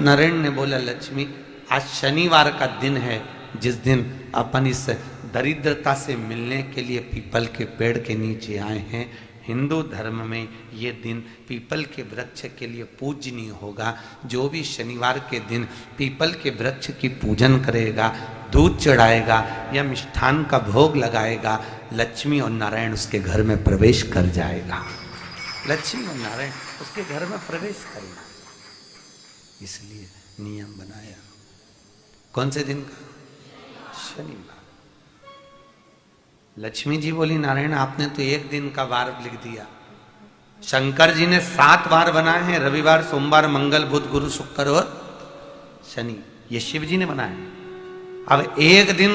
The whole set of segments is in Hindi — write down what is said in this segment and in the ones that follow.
नारायण ने बोला, लक्ष्मी आज शनिवार का दिन है, जिस दिन अपन इस दरिद्रता से मिलने के लिए पीपल के पेड़ के नीचे आए हैं। हिंदू धर्म में ये दिन पीपल के वृक्ष के लिए पूजनीय होगा। जो भी शनिवार के दिन पीपल के वृक्ष की पूजन करेगा, दूध चढ़ाएगा या मिष्ठान का भोग लगाएगा, लक्ष्मी और नारायण उसके घर में प्रवेश कर जाएगा। लक्ष्मी और नारायण उसके घर में प्रवेश करेगा। इसलिए नियम बनाया। कौन से दिन का? शनिवार। लक्ष्मी जी बोली, नारायण आपने तो एक दिन का वार लिख दिया। शंकर जी ने 7 वार बनाए हैं, रविवार, सोमवार, मंगल, बुध, गुरु, शुक्र और शनि। ये शिव जी ने बनाया। अब एक दिन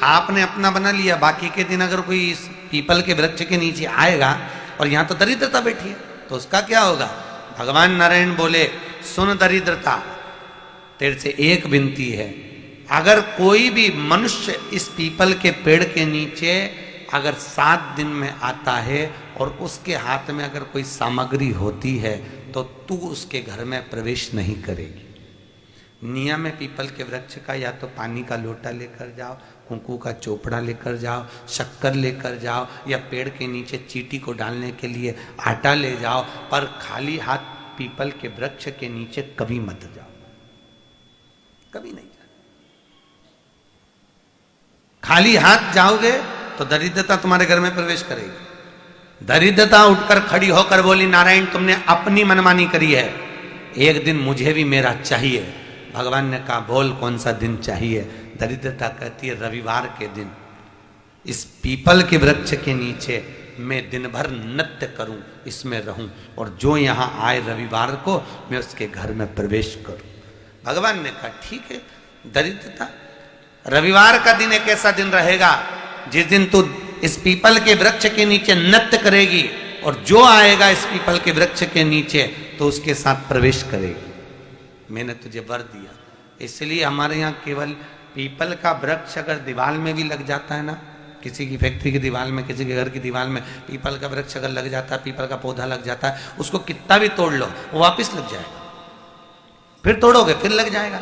आपने अपना बना लिया, बाकी के दिन अगर कोई इस पीपल के वृक्ष के नीचे आएगा और यहां तो दरिद्रता बैठी है, तो उसका क्या होगा? भगवान नारायण बोले, सुन दरिद्रता, तेरे से एक विनती है, अगर कोई भी मनुष्य इस पीपल के पेड़ के नीचे अगर 7 दिन में आता है और उसके हाथ में अगर कोई सामग्री होती है तो तू उसके घर में प्रवेश नहीं करेगी। नियम है पीपल के वृक्ष का, या तो पानी का लोटा लेकर जाओ, कुंकू का चोपड़ा लेकर जाओ, शक्कर लेकर जाओ, या पेड़ के नीचे चींटी को डालने के लिए आटा ले जाओ, पर खाली हाथ पीपल के वृक्ष के नीचे कभी मत जाओ, कभी नहीं। खाली हाथ जाओगे तो दरिद्रता तुम्हारे घर में प्रवेश करेगी। दरिद्रता उठकर खड़ी होकर बोली, नारायण तुमने अपनी मनमानी करी है, एक दिन मुझे भी मेरा चाहिए। भगवान ने कहा, बोल कौन सा दिन चाहिए? दरिद्रता कहती है, रविवार के दिन इस पीपल के वृक्ष के नीचे मैं दिन भर नृत्य करूं, इसमें रहूं, और जो यहां आए रविवार को मैं उसके घर में प्रवेश करूं। भगवान ने कहा, ठीक है। दरिद्रता, रविवार का दिन एक ऐसा दिन रहेगा जिस दिन तू इस पीपल के वृक्ष के नीचे नृत्य करेगी, और जो आएगा इस पीपल के वृक्ष के नीचे तो उसके साथ प्रवेश करेगी। मैंने तुझे वर दिया। इसलिए हमारे यहाँ केवल पीपल का वृक्ष अगर दीवार में भी लग जाता है ना, किसी की फैक्ट्री की दीवार में, किसी के घर की दीवार में पीपल का वृक्ष अगर लग जाता है, पीपल का पौधा लग जाता है, उसको कितना भी तोड़ लो वो वापिस लग जाएगा। फिर तोड़ोगे फिर लग जाएगा।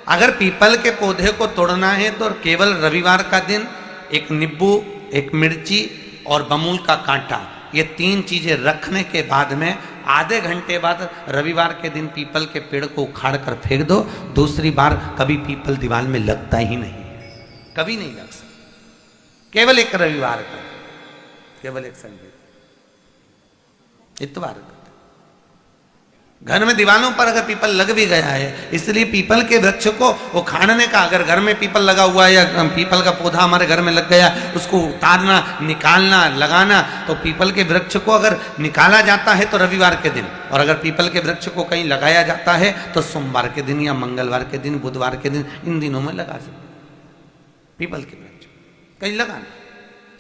अगर पीपल के पौधे को तोड़ना है तो केवल रविवार का दिन एक नींबू, एक मिर्ची और बमूल का कांटा, ये 3 चीजें रखने के बाद में आधे घंटे बाद रविवार के दिन पीपल के पेड़ को उखाड़ कर फेंक दो। दूसरी बार कभी पीपल दीवार में लगता ही नहीं, कभी नहीं लग सकता। केवल एक रविवार का, केवल एक संडे, इतवार का। घर में दीवारों पर अगर पीपल लग भी गया है, इसलिए पीपल के वृक्ष को उखाड़ने का, अगर घर में पीपल लगा हुआ है या पीपल का पौधा हमारे घर में लग गया, उसको उतारना, निकालना, लगाना, तो पीपल के वृक्ष को अगर निकाला जाता है तो रविवार के दिन, और अगर पीपल के वृक्ष को कहीं लगाया जाता है तो सोमवार के दिन या मंगलवार के दिन, बुधवार के दिन, इन दिनों में लगा सकते पीपल के वृक्ष कहीं लगाना।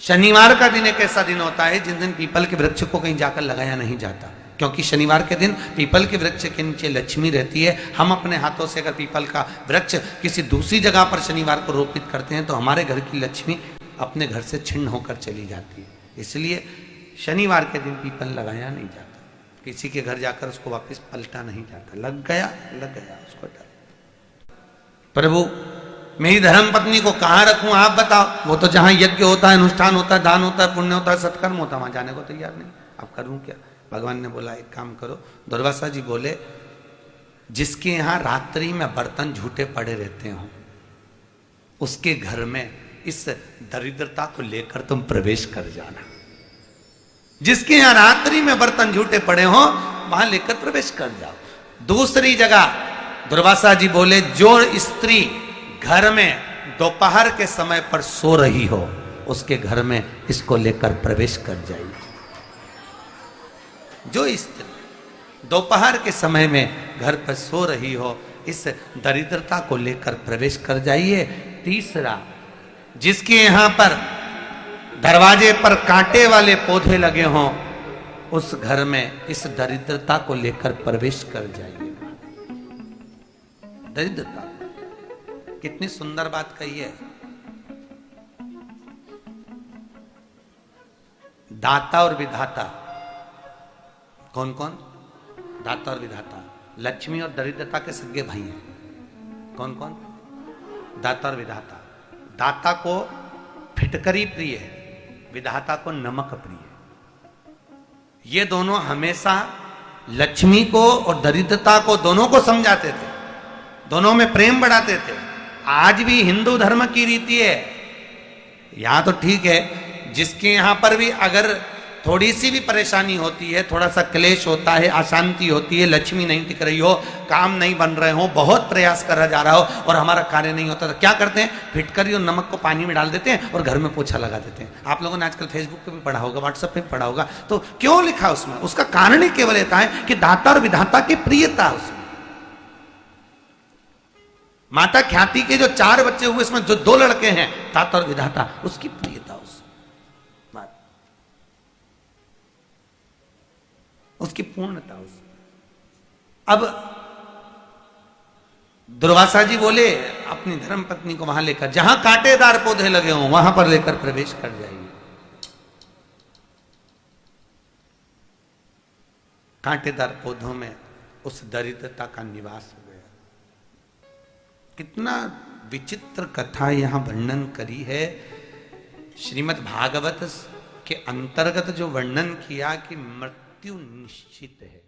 शनिवार का दिन एक ऐसा दिन होता है जिस दिन पीपल के वृक्ष को कहीं जाकर लगाया नहीं जाता, क्योंकि शनिवार के दिन पीपल के वृक्ष के नीचे लक्ष्मी रहती है। हम अपने हाथों से अगर पीपल का वृक्ष किसी दूसरी जगह पर शनिवार को रोपित करते हैं तो हमारे घर की लक्ष्मी अपने घर से छिन्न होकर चली जाती है। इसलिए शनिवार के दिन पीपल लगाया नहीं जाता, किसी के घर जाकर उसको वापस पलटा नहीं जाता। लग गया उसको डर। प्रभु मेरी धर्म पत्नी को कहाँ रखूं आप बताओ? वो तो जहां यज्ञ होता है, अनुष्ठान होता है, दान होता है, पुण्य होता है, सत्कर्म होता है, वहां जाने को तैयार नहीं। अब करूं क्या? भगवान ने बोला, एक काम करो। दुर्वासा जी बोले, जिसके यहां रात्रि में बर्तन झूठे पड़े रहते हो उसके घर में इस दरिद्रता को लेकर तुम प्रवेश कर जाना। जिसके यहां रात्रि में बर्तन झूठे पड़े हो वहां लेकर प्रवेश कर जाओ। दूसरी जगह दुर्वासा जी बोले, जो स्त्री घर में दोपहर के समय पर सो रही हो उसके घर में इसको लेकर प्रवेश कर जाइए। जो स्त्री दोपहर के समय में घर पर सो रही हो इस दरिद्रता को लेकर प्रवेश कर जाइए। तीसरा, जिसके यहां पर दरवाजे पर कांटे वाले पौधे लगे हों उस घर में इस दरिद्रता को लेकर प्रवेश कर जाइए। दरिद्रता, कितनी सुंदर बात कही है। दाता और विधाता, कौन कौन? दाता और विधाता। लक्ष्मी और दरिद्रता के सगे भाई हैं। कौन कौन? दाता और विधाता। दाता को फिटकरी प्रिय है, विधाता को नमक प्रिय है। ये दोनों हमेशा लक्ष्मी को और दरिद्रता को दोनों को समझाते थे, दोनों में प्रेम बढ़ाते थे। आज भी हिंदू धर्म की रीति है, यहां तो ठीक है, जिसके यहां पर भी अगर थोड़ी सी भी परेशानी होती है, थोड़ा सा क्लेश होता है, अशांति होती है, लक्ष्मी नहीं टिक रही हो, काम नहीं बन रहे हो, बहुत प्रयास करा जा रहा हो और हमारा कार्य नहीं होता, तो क्या करते हैं? फिटकरी और नमक को पानी में डाल देते हैं और घर में पोछा लगा देते हैं। आप लोगों ने आजकल फेसबुक पे भी पढ़ा होगा, व्हाट्सएप पे भी पढ़ा होगा। तो क्यों लिखा उसमें? उसका कारण ही केवल ये है कि दाता और विधाता की प्रियता उसमें। माता ख्याति के जो 4 बच्चे हुए, इसमें जो 2 लड़के हैं, दाता और विधाता, उसकी प्रियता उसकी पूर्णता उस। अब दुर्वासा जी बोले अपनी धर्म पत्नी को वहां लेकर, जहां कांटेदार पौधे लगे हों वहां पर लेकर प्रवेश कर जाइए। कांटेदार पौधों में उस दरिद्रता का निवास हो गया। कितना विचित्र कथा यहां वर्णन करी है। श्रीमद् भागवत के अंतर्गत जो वर्णन किया कि मृत्यु निश्चित है,